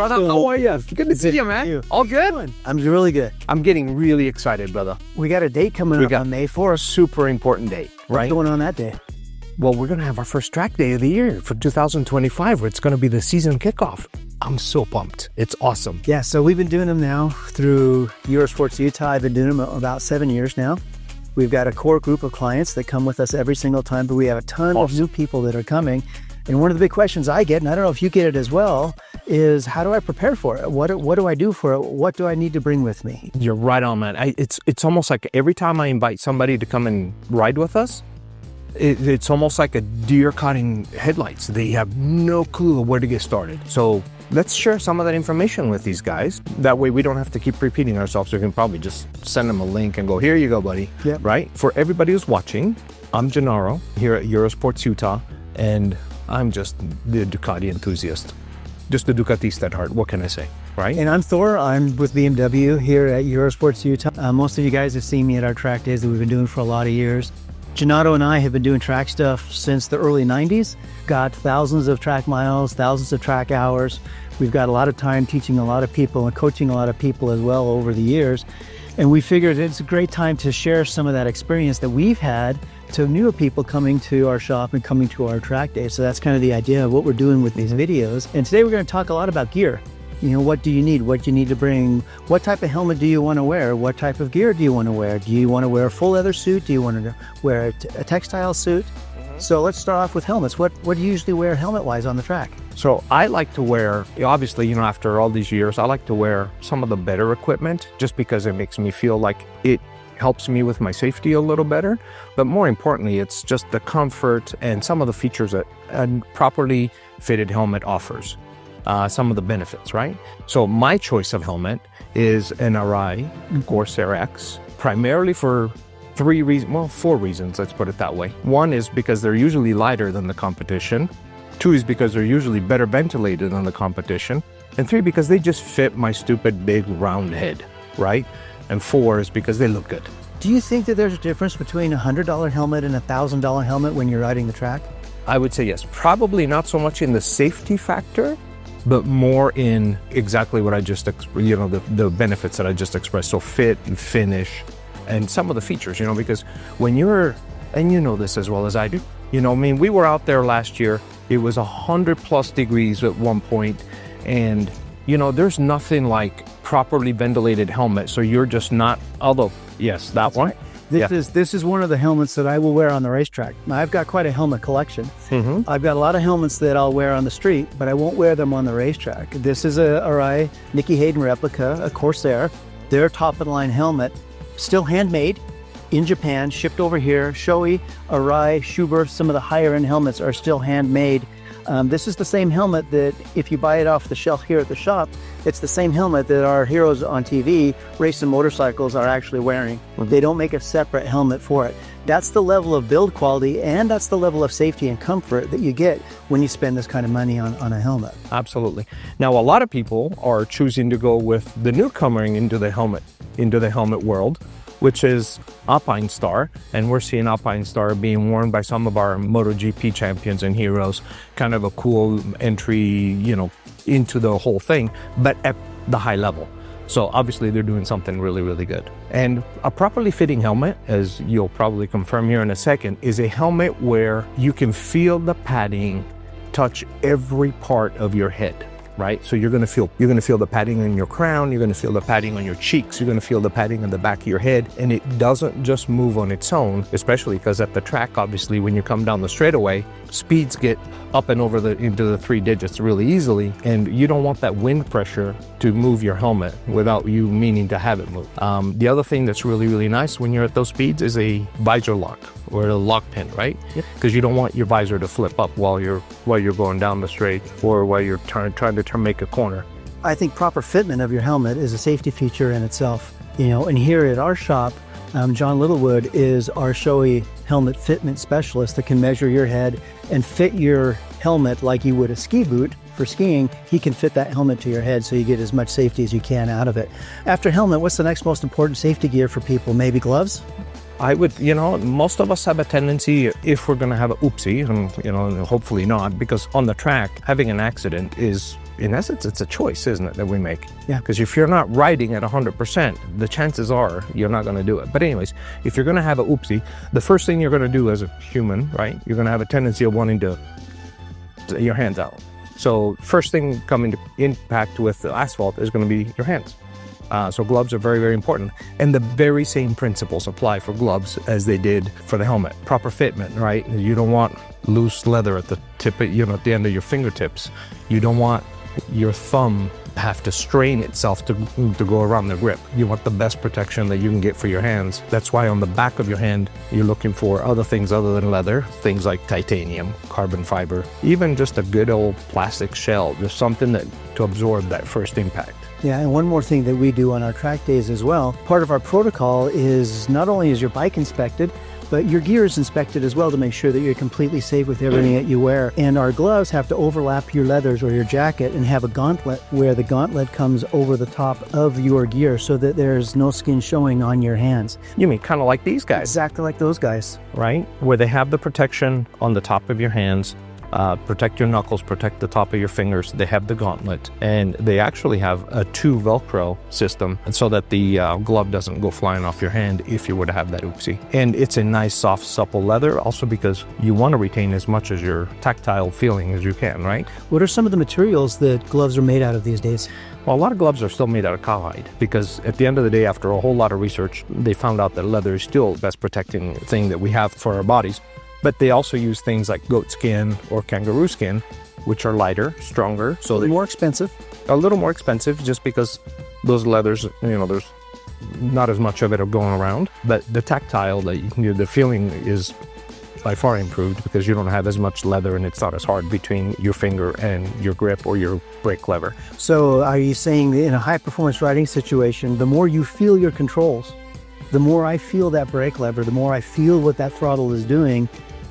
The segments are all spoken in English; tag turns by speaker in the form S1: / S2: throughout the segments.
S1: brother. How are you? Good to see you, man. All good?
S2: I'm really good.
S1: I'm getting really excited, brother.
S2: We got a date coming up on May 4th.
S1: Super important date, right?
S2: What's going on that day?
S1: Well, we're going to have our first track day of the year for 2025, where it's going to be the season kickoff. I'm so pumped. It's awesome.
S2: Yeah, so we've been doing them now through Eurosports Utah. I've been doing them about 7 years now. We've got a core group of clients that come with us every single time, but we have a ton of new people that are coming. And one of the big questions I get, and I don't know if you get it as well, is how do I prepare for it? What do I do for it? What do I need to bring with me?
S1: You're right on, man. It's almost like every time I invite somebody to come and ride with us, it's almost like a deer caught in headlights. They have no clue where to get started. So let's share some of that information with these guys. That way we don't have to keep repeating ourselves. We can probably just send them a link and go, here you go, buddy.
S2: Yep.
S1: Right? For everybody who's watching, I'm Gennaro here at Eurosports Utah, and I'm just the Ducati enthusiast. Just the Ducatista at heart. What can I say? Right?
S2: And I'm Thor. I'm with BMW here at Eurosports Utah. Most of you guys have seen me at our track days that we've been doing for a lot of years. Gennaro and I have been doing track stuff since the early 90s. Got thousands of track miles, thousands of track hours. We've got a lot of time teaching a lot of people and coaching a lot of people as well over the years. And we figured it's a great time to share some of that experience that we've had to newer people coming to our shop and coming to our track day. So that's kind of the idea of what we're doing with these videos. And today we're going to talk a lot about gear. You know, what do you need? What do you need to bring? What type of helmet do you want to wear? What type of gear do you want to wear? Do you want to wear a full leather suit? Do you want to wear a textile suit? So let's start off with helmets. What do you usually wear helmet-wise on the track?
S1: So I like to wear, obviously, you know, after all these years, I like to wear some of the better equipment just because it makes me feel like it helps me with my safety a little better. But more importantly, it's just the comfort and some of the features that a properly fitted helmet offers. Some of the benefits, right? So my choice of helmet is an Arai Corsair X, primarily for four reasons, let's put it that way. One is because they're usually lighter than the competition. Two is because they're usually better ventilated than the competition. And three, because they just fit my stupid big round head, right? And four is because they look good.
S2: Do you think that there's a difference between a $100 helmet and a $1,000 helmet when you're riding the track?
S1: I would say yes. Probably not so much in the safety factor, but more in exactly what I just, the benefits that I just expressed. So fit and finish and some of the features, you know, because when you're, and you know this as well as I do, you know, I mean, we were out there last year, it was 100+ degrees at one point, and, you know, there's nothing like properly ventilated helmet. So you're just not, although, yes, that one.
S2: This is one of the helmets that I will wear on the racetrack. Now, I've got quite a helmet collection. I've got a lot of helmets that I'll wear on the street, but I won't wear them on the racetrack. This is a Arai Nicky Hayden replica, a Corsair. Their top-of-the-line helmet, still handmade in Japan, shipped over here. Shoei, Arai, Schubert, some of the higher-end helmets are still handmade. This is the same helmet that if you buy it off the shelf here at the shop, it's the same helmet that our heroes on TV, racing motorcycles, are actually wearing. They don't make a separate helmet for it. That's the level of build quality, and that's the level of safety and comfort that you get when you spend this kind of money on a helmet.
S1: Absolutely. Now, a lot of people are choosing to go with the newcomer into the helmet world, which is Alpine Star, and we're seeing Alpine Star being worn by some of our MotoGP champions and heroes. Kind of a cool entry, you know, into the whole thing, but at the high level. So obviously they're doing something really, really good. And a properly fitting helmet, as you'll probably confirm here in a second, is a helmet where you can feel the padding touch every part of your head. Right? So you're gonna feel the padding on your crown, you're gonna feel the padding on your cheeks, you're gonna feel the padding on the back of your head, and it doesn't just move on its own, especially because at the track, obviously, when you come down the straightaway, speeds get up and over into the 3 digits really easily, and you don't want that wind pressure to move your helmet without you meaning to have it move. The other thing that's really, really nice when you're at those speeds is a visor lock or a lock pin, right? Because you don't want your visor to flip up while you're going down the straight or while you're trying to make a corner.
S2: I think proper fitment of your helmet is a safety feature in itself. You know, and here at our shop, John Littlewood is our Shoei helmet fitment specialist that can measure your head and fit your helmet like you would a ski boot. For skiing, he can fit that helmet to your head so you get as much safety as you can out of it. After helmet, what's the next most important safety gear for people? Maybe gloves?
S1: I would, you know, most of us have a tendency, if we're going to have an oopsie, and, you know, hopefully not, because on the track, having an accident is in essence, it's a choice, isn't it, that we make?
S2: Yeah.
S1: Because if you're not riding at 100%, the chances are you're not going to do it. But anyways, if you're going to have a oopsie, the first thing you're going to do as a human, right, you're going to have a tendency of wanting to your hands out. So first thing coming to impact with the asphalt is going to be your hands. So gloves are very, very important. And the very same principles apply for gloves as they did for the helmet. Proper fitment, right? You don't want loose leather at the tip, at the end of your fingertips. You don't want your thumb have to strain itself to go around the grip. You want the best protection that you can get for your hands. That's why on the back of your hand, you're looking for other things other than leather, things like titanium, carbon fiber, even just a good old plastic shell, just something to absorb that first impact.
S2: Yeah, and one more thing that we do on our track days as well, part of our protocol is not only is your bike inspected, but your gear is inspected as well to make sure that you're completely safe with everything that you wear. And our gloves have to overlap your leathers or your jacket and have a gauntlet where the gauntlet comes over the top of your gear so that there's no skin showing on your hands.
S1: You mean kind of like these guys?
S2: Exactly like those guys.
S1: Right? Where they have the protection on the top of your hands, protect your knuckles, protect the top of your fingers. They have the gauntlet, and they actually have a 2 Velcro system so that the glove doesn't go flying off your hand if you were to have that oopsie. And it's a nice, soft, supple leather, also because you want to retain as much as your tactile feeling as you can, right?
S2: What are some of the materials that gloves are made out of these days?
S1: Well, a lot of gloves are still made out of cowhide because at the end of the day, after a whole lot of research, they found out that leather is still the best protecting thing that we have for our bodies. But they also use things like goat skin or kangaroo skin, which are lighter, stronger. So they're
S2: more expensive.
S1: A little more expensive just because those leathers, there's not as much of it going around. But the tactile, the feeling is by far improved because you don't have as much leather and it's not as hard between your finger and your grip or your brake lever.
S2: So are you saying that in a high performance riding situation, the more you feel your controls, the more I feel that brake lever, the more I feel what that throttle is doing,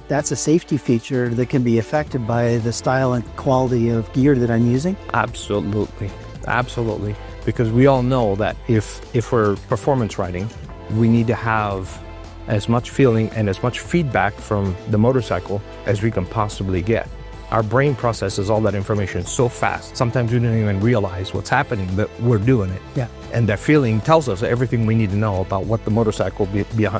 S2: that's a safety feature that can be affected by the style and quality of gear that I'm using?
S1: Absolutely. Absolutely. Because we all know that if we're performance riding, we need to have as much feeling and as much feedback from the motorcycle as we can possibly get. Our brain processes all that information so fast. Sometimes we don't even realize what's happening, but we're doing it.
S2: Yeah.
S1: And that feeling tells us everything we need to know about what the motorcycle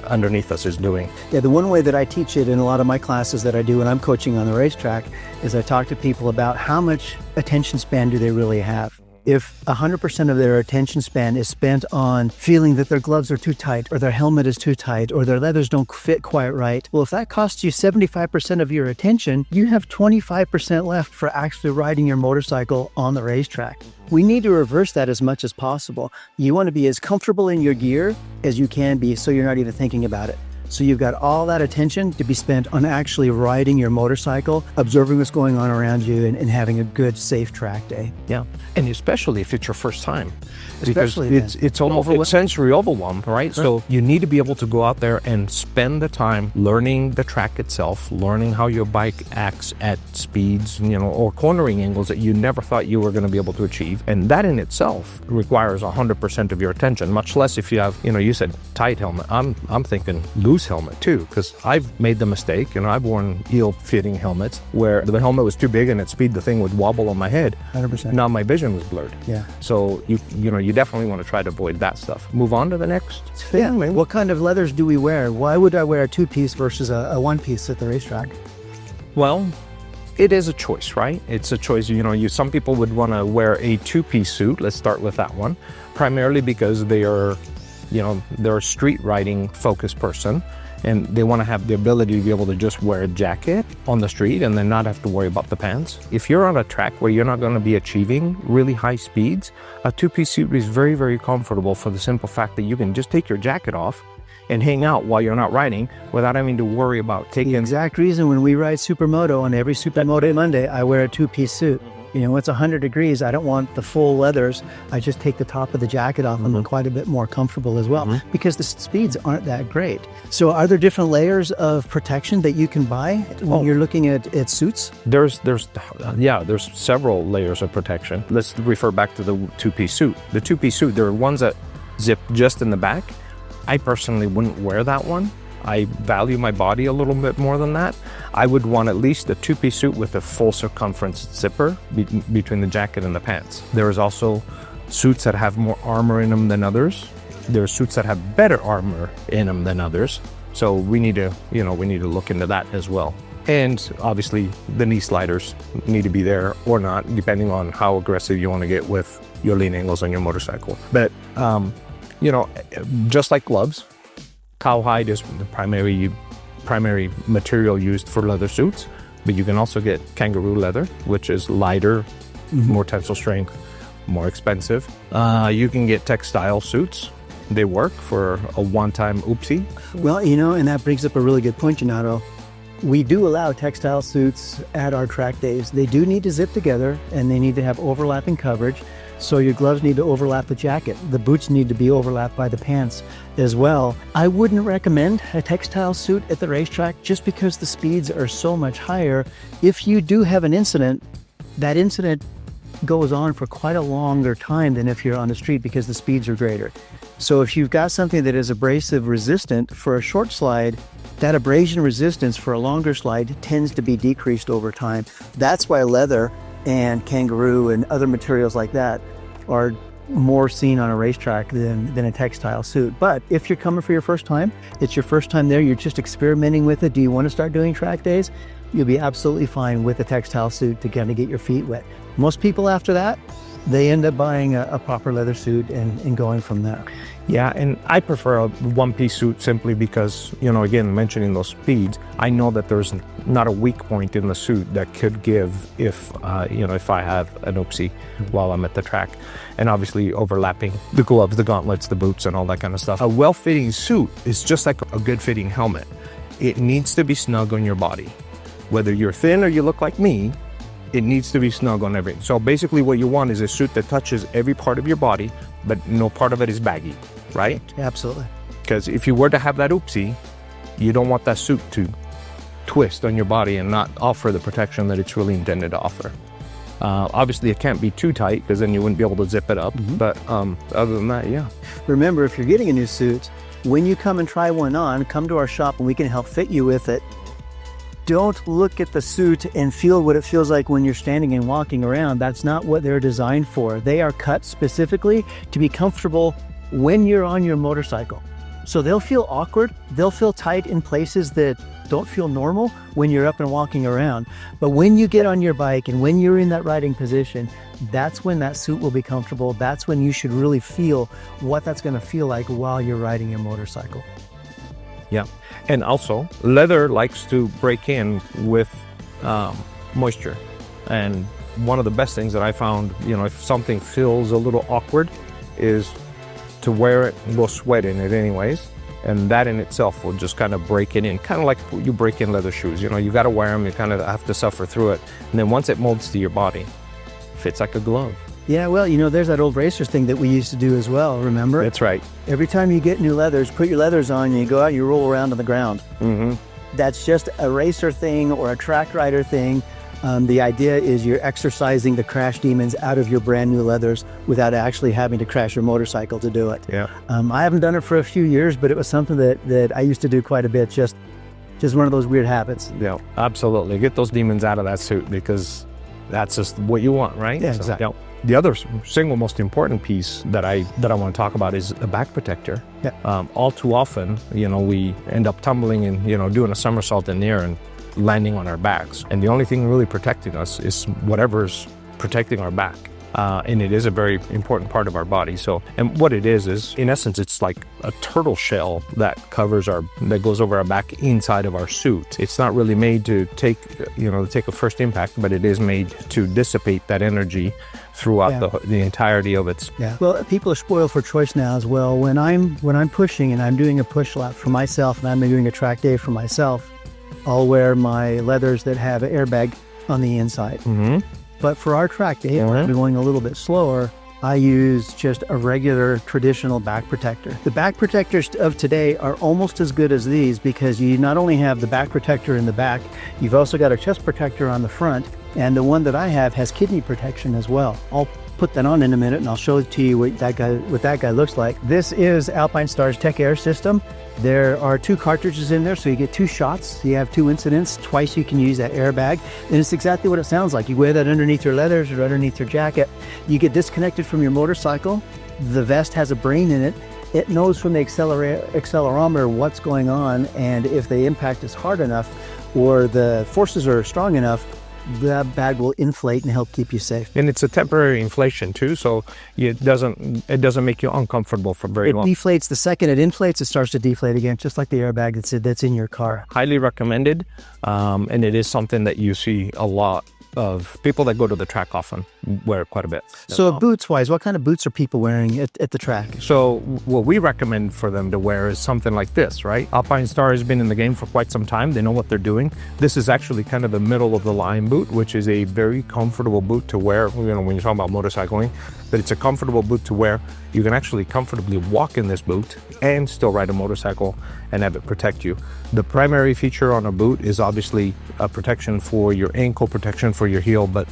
S1: underneath us is doing.
S2: Yeah, the one way that I teach it in a lot of my classes that I do when I'm coaching on the racetrack is I talk to people about how much attention span do they really have. If 100% of their attention span is spent on feeling that their gloves are too tight or their helmet is too tight or their leathers don't fit quite right, well, if that costs you 75% of your attention, you have 25% left for actually riding your motorcycle on the racetrack. We need to reverse that as much as possible. You want to be as comfortable in your gear as you can be so you're not even thinking about it. So you've got all that attention to be spent on actually riding your motorcycle, observing what's going on around you, and having a good, safe track day.
S1: Yeah, and especially if it's your first time.
S2: Especially
S1: because it's almost sensory overwhelm, right? So you need to be able to go out there and spend the time learning the track itself, learning how your bike acts at speeds, or cornering angles that you never thought you were going to be able to achieve. And that in itself requires 100% of your attention, much less if you have, you said tight helmet. I'm thinking loose helmet too, because I've made the mistake, I've worn ill-fitting helmets where the helmet was too big and at speed the thing would wobble on my head.
S2: 100%.
S1: Now my vision was blurred.
S2: Yeah.
S1: So you definitely want to try to avoid that stuff. Move on to the next thing.
S2: Yeah. What kind of leathers do we wear? Why would I wear a 2-piece versus a 1-piece at the racetrack?
S1: Well, it is a choice, right? It's a choice. Some people would want to wear a 2-piece suit. Let's start with that one, primarily because they're a street riding focused person and they want to have the ability to be able to just wear a jacket on the street and then not have to worry about the pants. If you're on a track where you're not going to be achieving really high speeds, a 2-piece suit is very, very comfortable for the simple fact that you can just take your jacket off and hang out while you're not riding without having to worry about taking...
S2: The exact reason when we ride Supermoto, on every Supermoto Monday, I wear a 2-piece suit. When it's 100 degrees, I don't want the full leathers. I just take the top of the jacket off and I'm quite a bit more comfortable as well because the speeds aren't that great. So are there different layers of protection that you can buy when you're looking at suits?
S1: There's several layers of protection. Let's refer back to the 2-piece suit. The 2-piece suit, there are ones that zip just in the back. I personally wouldn't wear that one I value my body a little bit more than that, I would want at least a two-piece suit with a full circumference zipper between the jacket and the pants. There is also suits that have more armor in them than others. There are suits that have better armor in them than others. So we need to look into that as well. And obviously the knee sliders need to be there or not, depending on how aggressive you want to get with your lean angles on your motorcycle. But, just like gloves, cowhide is the primary material used for leather suits, but you can also get kangaroo leather, which is lighter, more tensile strength, more expensive. You can get textile suits. They work for a one-time oopsie.
S2: Well, and that brings up a really good point, Donato. We do allow textile suits at our track days. They do need to zip together and they need to have overlapping coverage. So your gloves need to overlap the jacket. The boots need to be overlapped by the pants as well. I wouldn't recommend a textile suit at the racetrack just because the speeds are so much higher. If you do have an incident, that incident goes on for quite a longer time than if you're on the street because the speeds are greater. So if you've got something that is abrasive resistant for a short slide, that abrasion resistance for a longer slide tends to be decreased over time. That's why leather and kangaroo and other materials like that are more seen on a racetrack than a textile suit. But if you're coming for your first time, it's your first time there, you're just experimenting with it, do you want to start doing track days? You'll be absolutely fine with a textile suit to kind of get your feet wet. Most people after that, they end up buying a proper leather suit and going from there.
S1: Yeah, and I prefer a one-piece suit simply because, again, mentioning those speeds, I know that there's not a weak point in the suit that could give if I have an oopsie while I'm at the track. And obviously overlapping the gloves, the gauntlets, the boots, and all that kind of stuff. A well-fitting suit is just like a good-fitting helmet. It needs to be snug on your body. Whether you're thin or you look like me, it needs to be snug on everything. So basically what you want is a suit that touches every part of your body, but no part of it is baggy, right?
S2: Absolutely.
S1: Because if you were to have that oopsie, you don't want that suit to twist on your body and not offer the protection that it's really intended to offer. Obviously, it can't be too tight because then you wouldn't be able to zip it up. But other than that, yeah.
S2: Remember, if you're getting a new suit, when you come and try one on, come to our shop and we can help fit you with it. Don't look at the suit and feel what it feels like when you're standing and walking around. That's not what they're designed for. They are cut specifically to be comfortable when you're on your motorcycle. So they'll feel awkward. They'll feel tight in places that don't feel normal when you're up and walking around. But when you get on your bike and when you're in that riding position, that's when that suit will be comfortable. That's when you should really feel what that's going to feel like while you're riding your motorcycle.
S1: Yeah. And also, leather likes to break in with moisture. And one of the best things that I found, if something feels a little awkward, is to wear it and go sweat in it anyways. And that in itself will just kind of break it in, kind of like you break in leather shoes. You got to wear them, you kind of have to suffer through it. And then once it molds to your body, it fits like a glove.
S2: Yeah, well, there's that old racers thing that we used to do as well, remember?
S1: That's right.
S2: Every time you get new leathers, put your leathers on and you go out and you roll around on the ground. That's just a racer thing or a track rider thing. The idea is you're exercising the crash demons out of your brand new leathers without actually having to crash your motorcycle to do it.
S1: Yeah.
S2: I haven't done it for a few years, but it was something that I used to do quite a bit, just one of those weird habits.
S1: Yeah, absolutely. Get those demons out of that suit because that's just what you want, right?
S2: Yeah, exactly.
S1: So, the other single most important piece that I want to talk about is a back protector.
S2: Yeah.
S1: All too often, we end up tumbling and, doing a somersault in the air and landing on our backs. And the only thing really protecting us is whatever's protecting our back. And it is a very important part of our body. So, and what it is in essence, it's like a turtle shell that goes over our back inside of our suit. It's not really made to take a first impact, but it is made to dissipate that energy throughout the entirety of its.
S2: Yeah. Well, people are spoiled for choice now as well. When I'm pushing and I'm doing a push lap for myself and I'm doing a track day for myself, I'll wear my leathers that have an airbag on the inside. But for our track day, we're going a little bit slower, I use just a regular traditional back protector. The back protectors of today are almost as good as these because you not only have the back protector in the back, you've also got a chest protector on the front, and the one that I have has kidney protection as well. I'll put that on in a minute, and I'll show it to you what that guy looks like. This is Alpine Star's Tech Air system. There are 2 cartridges in there, so you get 2 shots. You have 2 incidents. Twice you can use that airbag, and it's exactly what it sounds like. You wear that underneath your leathers or underneath your jacket. You get disconnected from your motorcycle. The vest has a brain in it. It knows from the accelerometer what's going on, and if the impact is hard enough or the forces are strong enough, that bag will inflate and help keep you safe.
S1: And it's a temporary inflation too, so it doesn't make you uncomfortable for very long.
S2: It deflates the second it inflates, it starts to deflate again, just like the airbag that's in your car.
S1: Highly recommended, and it is something that you see a lot of people that go to the track often wear quite a bit.
S2: So boots wise, what kind of boots are people wearing at the track?
S1: So what we recommend for them to wear is something like this, right? Alpine Star has been in the game for quite some time. They know what they're doing. This is actually kind of the middle of the line boot, which is a very comfortable boot to wear, when you're talking about motorcycling, but it's a comfortable boot to wear. You can actually comfortably walk in this boot and still ride a motorcycle and have it protect you. The primary feature on a boot is obviously a protection for your ankle, protection for your heel, but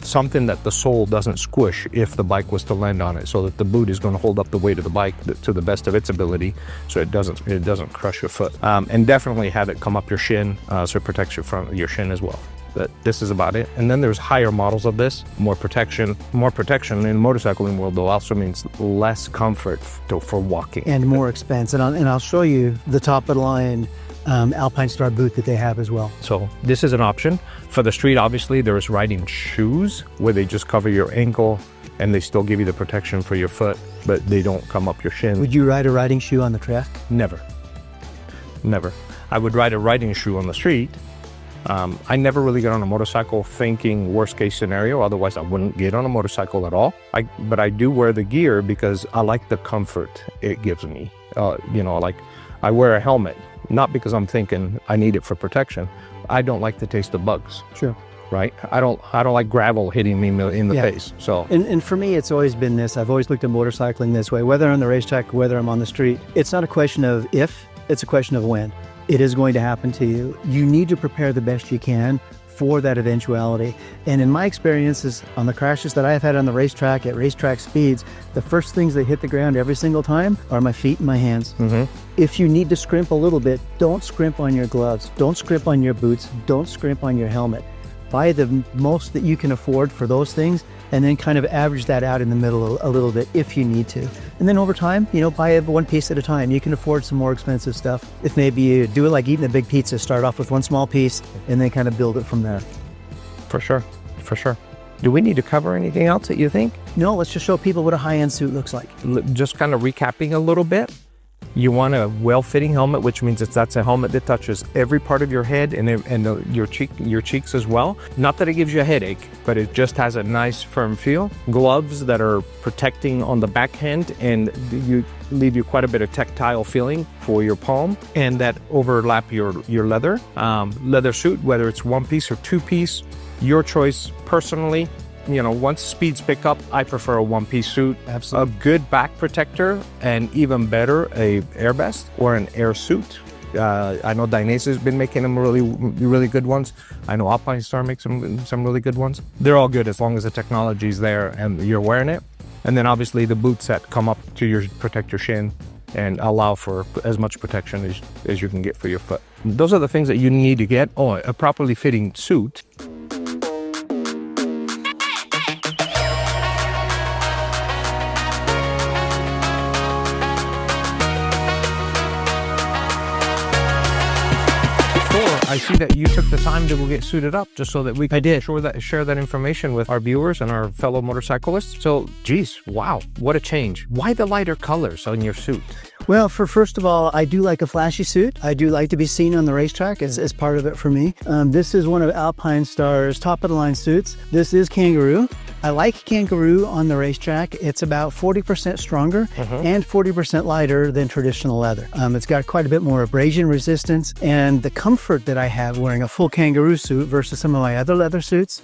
S1: something that the sole doesn't squish if the bike was to land on it, so that the boot is going to hold up the weight of the bike to the best of its ability, so it doesn't crush your foot. And definitely have it come up your shin, so it protects your shin as well. But this is about it. And then there's higher models of this, more protection. More protection in the motorcycling world though also means less comfort for walking.
S2: And more expense. And I'll show you the top of the line Alpine Star boot that they have as well.
S1: So this is an option. For the street, obviously, there's riding shoes where they just cover your ankle and they still give you the protection for your foot, but they don't come up your shin.
S2: Would you ride a riding shoe on the track?
S1: Never. Never. I would ride a riding shoe on the street. I never really get on a motorcycle thinking worst case scenario, otherwise I wouldn't get on a motorcycle at all. But I do wear the gear because I like the comfort it gives me. Like I wear a helmet, not because I'm thinking I need it for protection. I don't like the taste of bugs.
S2: Sure.
S1: Right? I don't like gravel hitting me in the face. So
S2: and for me, it's always been this. I've always looked at motorcycling this way, whether on the racetrack, whether I'm on the street. It's not a question of if, it's a question of when. It is going to happen to you. You need to prepare the best you can for that eventuality. And in my experiences on the crashes that I've had on the racetrack at racetrack speeds, the first things that hit the ground every single time are my feet and my hands. Mm-hmm. If you need to scrimp a little bit, don't scrimp on your gloves, don't scrimp on your boots, don't scrimp on your helmet. Buy the most that you can afford for those things, and then kind of average that out in the middle a little bit if you need to. And then over time, buy one piece at a time. You can afford some more expensive stuff. If maybe you do it like eating a big pizza, start off with one small piece and then kind of build it from there.
S1: For sure. Do we need to cover anything else that you think?
S2: No, let's just show people what a high-end suit looks like.
S1: Just kind of recapping a little bit. You want a well-fitting helmet, which means that's a helmet that touches every part of your head and your cheeks as well. Not that it gives you a headache, but it just has a nice firm feel. Gloves that are protecting on the backhand and you leave you quite a bit of tactile feeling for your palm, and that overlap your leather. Leather suit, whether it's one piece or two piece, your choice personally. Once speeds pick up, I prefer a one-piece suit.
S2: Absolutely.
S1: A good back protector, and even better, a air vest or an air suit. I know Dainese has been making them really, really good ones. I know Alpine Star makes some really good ones. They're all good as long as the technology's there and you're wearing it. And then obviously the boots that come up to protect your shin and allow for as much protection as you can get for your foot. Those are the things that you need to get. Oh, a properly fitting suit. I see that you took the time to go get suited up just so that we can share that information with our viewers and our fellow motorcyclists. So, geez, wow, what a change. Why the lighter colors on your suit?
S2: Well, first of all, I do like a flashy suit. I do like to be seen on the racetrack as part of it for me. This is one of Alpine Star's top-of-the-line suits. This is Kangaroo. I like Kangaroo on the racetrack. It's about 40% stronger and 40% lighter than traditional leather. It's got quite a bit more abrasion resistance, and the comfort that I have wearing a full Kangaroo suit versus some of my other leather suits,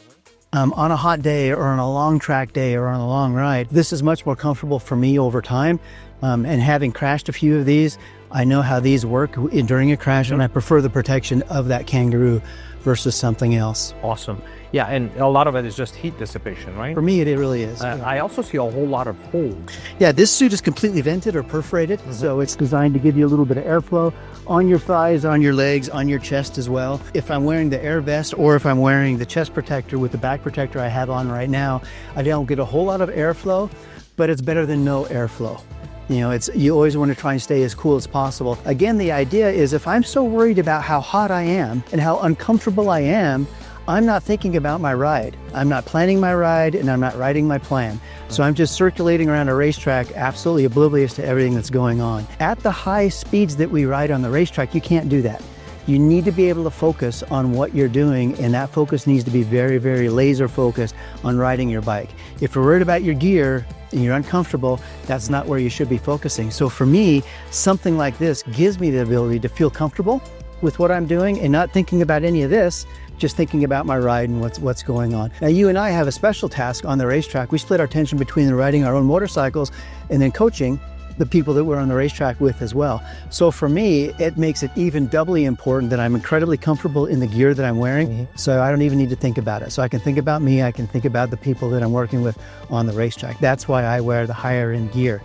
S2: on a hot day or on a long track day or on a long ride, this is much more comfortable for me over time. And having crashed a few of these, I know how these work during a crash, and I prefer the protection of that Kangaroo versus something else.
S1: Awesome. Yeah, and a lot of it is just heat dissipation, right?
S2: For me, it really is.
S1: I also see a whole lot of holes.
S2: Yeah, this suit is completely vented or perforated, so it's designed to give you a little bit of airflow on your thighs, on your legs, on your chest as well. If I'm wearing the air vest or if I'm wearing the chest protector with the back protector I have on right now, I don't get a whole lot of airflow, but it's better than no airflow. You always want to try and stay as cool as possible. Again, the idea is if I'm so worried about how hot I am and how uncomfortable I am, I'm not thinking about my ride. I'm not planning my ride and I'm not writing my plan. So I'm just circulating around a racetrack, absolutely oblivious to everything that's going on. At the high speeds that we ride on the racetrack, you can't do that. You need to be able to focus on what you're doing, and that focus needs to be very, very laser focused on riding your bike. If you're worried about your gear and you're uncomfortable, that's not where you should be focusing. So for me, something like this gives me the ability to feel comfortable with what I'm doing and not thinking about any of this, just thinking about my ride and what's going on. Now, you and I have a special task on the racetrack. We split our attention between riding our own motorcycles and then coaching the people that we're on the racetrack with as well. So for me, it makes it even doubly important that I'm incredibly comfortable in the gear that I'm wearing, so I don't even need to think about it. So I can think about me, I can think about the people that I'm working with on the racetrack. That's why I wear the higher end gear.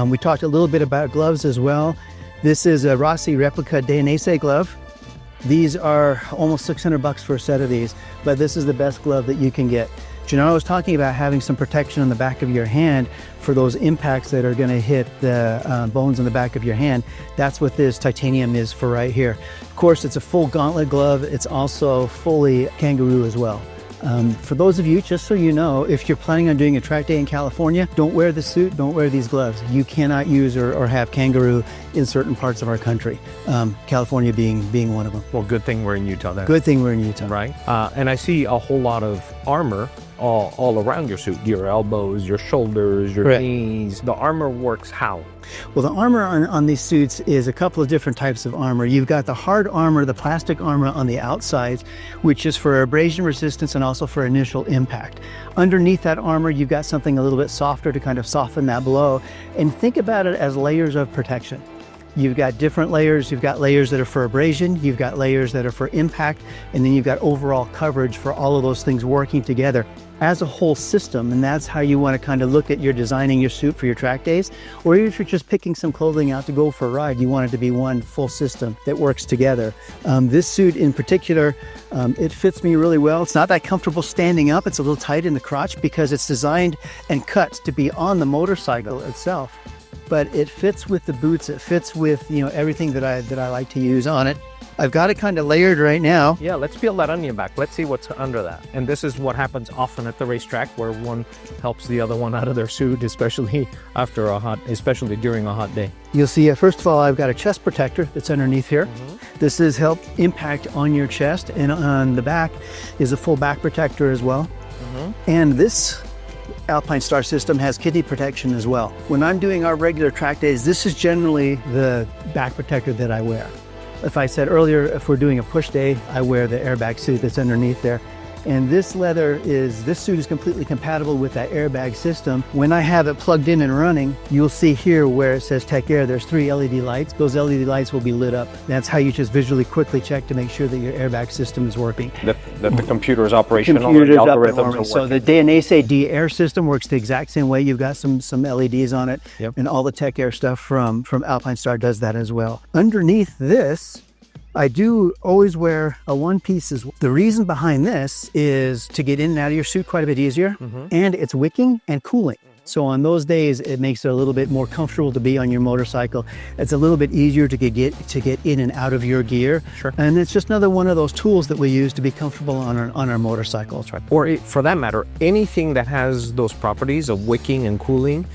S2: We talked a little bit about gloves as well. This is a Rossi replica Dainese glove. These are almost $600 for a set of these, but this is the best glove that you can get. Gennaro was talking about having some protection on the back of your hand for those impacts that are going to hit the bones on the back of your hand. That's what this titanium is for right here. Of course, it's a full gauntlet glove. It's also fully kangaroo as well. For those of you, just so you know, if you're planning on doing a track day in California, don't wear the suit, don't wear these gloves. You cannot use or have kangaroo in certain parts of our country, California being one of them.
S1: Well, good thing we're in Utah then.
S2: Good thing we're in Utah.
S1: Right. And I see a whole lot of armor all around your suit, your elbows, your shoulders, your knees. The armor works how?
S2: Well, the armor on these suits is a couple of different types of armor. You've got the hard armor, the plastic armor on the outside, which is for abrasion resistance and also for initial impact. Underneath that armor, you've got something a little bit softer to kind of soften that blow. And think about it as layers of protection. You've got different layers. You've got layers that are for abrasion, you've got layers that are for impact, and then you've got overall coverage for all of those things working together as a whole system. And that's how you want to kind of look at your designing your suit for your track days, or if you're just picking some clothing out to go for a ride, you want it to be one full system that works together. This suit in particular, it fits me really well. It's not that comfortable standing up. It's a little tight in the crotch because it's designed and cut to be on the motorcycle itself. But it fits with the boots. It fits with everything that I like to use on it. I've got it kind of layered right now.
S1: Yeah, let's peel that onion back. Let's see what's under that. And this is what happens often at the racetrack, where one helps the other one out of their suit, especially especially during a hot day.
S2: You'll see, first of all, I've got a chest protector that's underneath here. This is help impact on your chest, and on the back is a full back protector as well. And this Alpine Star system has kidney protection as well. When I'm doing our regular track days, this is generally the back protector that I wear. If I said earlier, if we're doing a push day, I wear the airbag suit that's underneath there. And this suit is completely compatible with that airbag system. When I have it plugged in and running, you'll see here where it says Tech Air, there's 3 LED lights. Those LED lights will be lit up. That's how you just visually quickly check to make sure that your airbag system is working.
S1: That the computer is operational, the algorithms are working.
S2: So the Dainese D-Air system works the exact same way. You've got some LEDs on it, and all the Tech Air stuff from Alpine Star does that as well. Underneath this, I do always wear a one piece. The reason behind this is to get in and out of your suit quite a bit easier, and it's wicking and cooling. So on those days, it makes it a little bit more comfortable to be on your motorcycle. It's a little bit easier to get in and out of your gear. And it's just another one of those tools that we use to be comfortable on our motorcycle.
S1: That's right. Or for that matter, anything that has those properties of wicking and cooling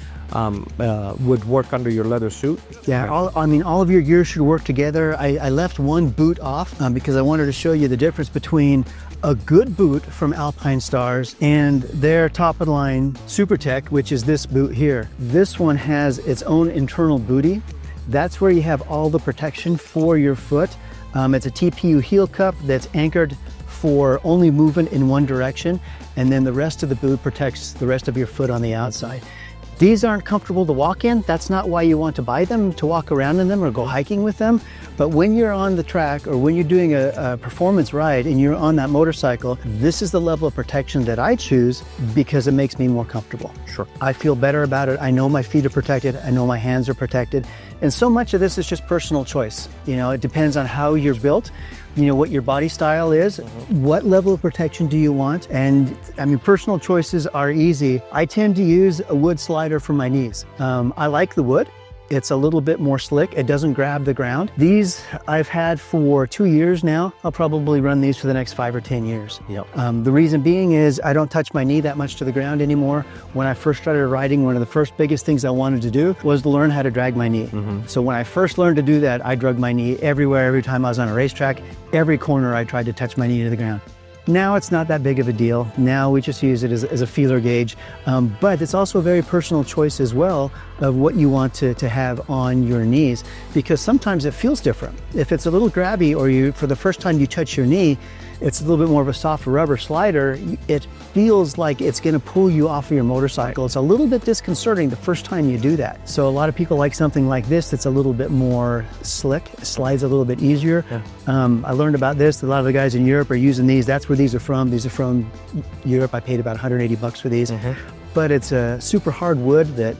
S1: would work under your leather suit.
S2: Yeah, all of your gear should work together. I left one boot off because I wanted to show you the difference between a good boot from Alpine Stars and their top of the line Super Tech, which is this boot here. This one has its own internal bootie. That's where you have all the protection for your foot. It's a TPU heel cup that's anchored for only movement in one direction, and then the rest of the boot protects the rest of your foot on the outside. These aren't comfortable to walk in. That's not why you want to buy them, to walk around in them or go hiking with them. But when you're on the track or when you're doing a performance ride and you're on that motorcycle, this is the level of protection that I choose because it makes me more comfortable.
S1: Sure.
S2: I feel better about it. I know my feet are protected. I know my hands are protected. And so much of this is just personal choice. You know, it depends on how you're built, you know, what your body style is, what level of protection do you want? And I mean, personal choices are easy. I tend to use a wood slider for my knees. I like the wood. It's a little bit more slick. It doesn't grab the ground. These I've had for 2 years now. I'll probably run these for the next 5 or 10 years.
S1: Yep.
S2: The reason being is I don't touch my knee that much to the ground anymore. When I first started riding, one of the first biggest things I wanted to do was to learn how to drag my knee. So when I first learned to do that, I drug my knee everywhere, every time I was on a racetrack. Every corner I tried to touch my knee to the ground. Now it's not that big of a deal. Now we just use it as a feeler gauge, but it's also a very personal choice as well of what you want to have on your knees, because sometimes it feels different. If it's a little grabby or for the first time you touch your knee, it's a little bit more of a soft rubber slider. It feels like it's gonna pull you off of your motorcycle. It's a little bit disconcerting the first time you do that. So a lot of people like something like this that's a little bit more slick, it slides a little bit easier.
S1: Yeah.
S2: I learned about this. A lot of the guys in Europe are using these. That's where these are from. These are from Europe. I paid about 180 bucks for these. But it's a super hard wood that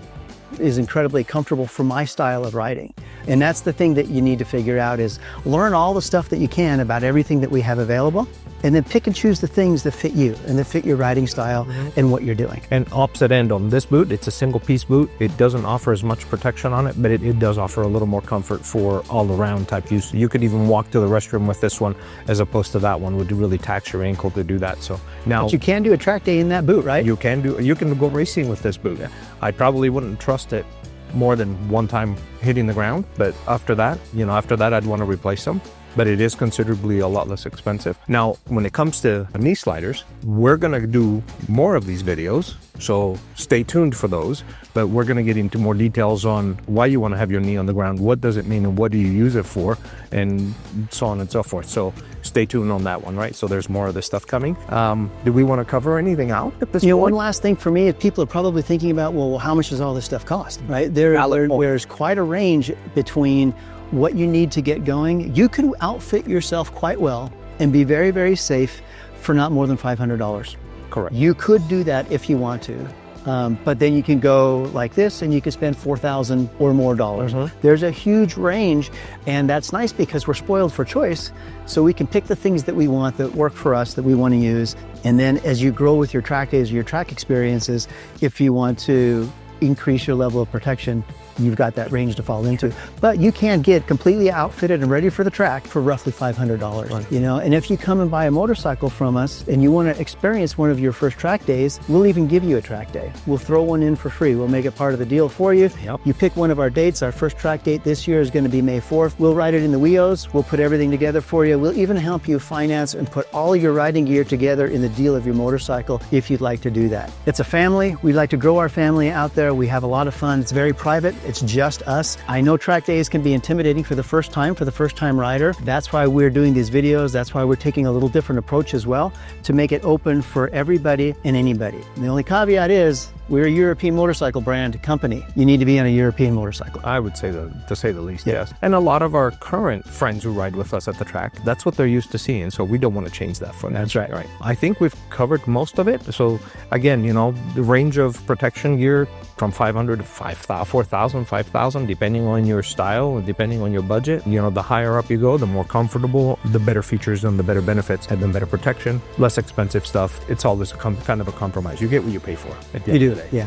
S2: is incredibly comfortable for my style of riding. And that's the thing that you need to figure out is learn all the stuff that you can about everything that we have available, and then pick and choose the things that fit you and that fit your riding style and what you're doing.
S1: And opposite end on this boot, it's a single piece boot. It doesn't offer as much protection on it, but it does offer a little more comfort for all around type use. You could even walk to the restroom with this one as opposed to that one would really tax your ankle to do that. So now
S2: But you can do a track day in that boot, right?
S1: you can go racing with this boot. I probably wouldn't trust it more than one time hitting the ground, but after that I'd want to replace them. But it is considerably a lot less expensive. Now, when it comes to knee sliders, we're gonna do more of these videos, so stay tuned for those. But we're gonna get into more details on why you wanna have your knee on the ground, what does it mean, and what do you use it for, and so on and so forth. So stay tuned on that one, right? So there's more of this stuff coming. Do we wanna cover anything out at this point?
S2: One last thing for me, people are probably thinking about, well, how much does all this stuff cost, right? There's quite a range between what you need to get going. You can outfit yourself quite well and be very, very safe for not more than $500.
S1: Correct.
S2: You could do that if you want to, but then you can go like this and you can spend $4,000 or more dollars. There's a huge range, and that's nice because we're spoiled for choice. So we can pick the things that we want, that work for us, that we want to use. And then as you grow with your track days or your track experiences, if you want to increase your level of protection, you've got that range to fall into. But you can get completely outfitted and ready for the track for roughly $500,
S1: Right.
S2: And if you come and buy a motorcycle from us and you want to experience one of your first track days, we'll even give you a track day. We'll throw one in for free. We'll make it part of the deal for you.
S1: Yep.
S2: You pick one of our dates. Our first track date this year is going to be May 4th. We'll ride it in the WEOs. We'll put everything together for you. We'll even help you finance and put all your riding gear together in the deal of your motorcycle if you'd like to do that. It's a family. We'd like to grow our family out there. We have a lot of fun. It's very private. It's just us. I know track days can be intimidating for the first time rider. That's why we're doing these videos. That's why we're taking a little different approach as well, to make it open for everybody and anybody. And the only caveat is we're a European motorcycle brand company. You need to be on a European motorcycle.
S1: I would say to say the least,
S2: Yeah.
S1: yes. And a lot of our current friends who ride with us at the track, that's what they're used to seeing. So we don't want to change that for them.
S2: That's right.
S1: I think we've covered most of it. So again, the range of protection gear from 500 to 5,000, 4,000, 5,000, depending on your style, depending on your budget. The higher up you go, the more comfortable, the better features and the better benefits, and then better protection, less expensive stuff. It's always kind of a compromise. You get what you pay for.
S2: You do, yeah.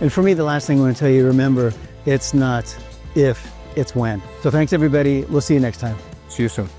S2: And for me, the last thing I want to tell you, remember, it's not if, it's when. So thanks everybody. We'll see you next time.
S1: See you soon.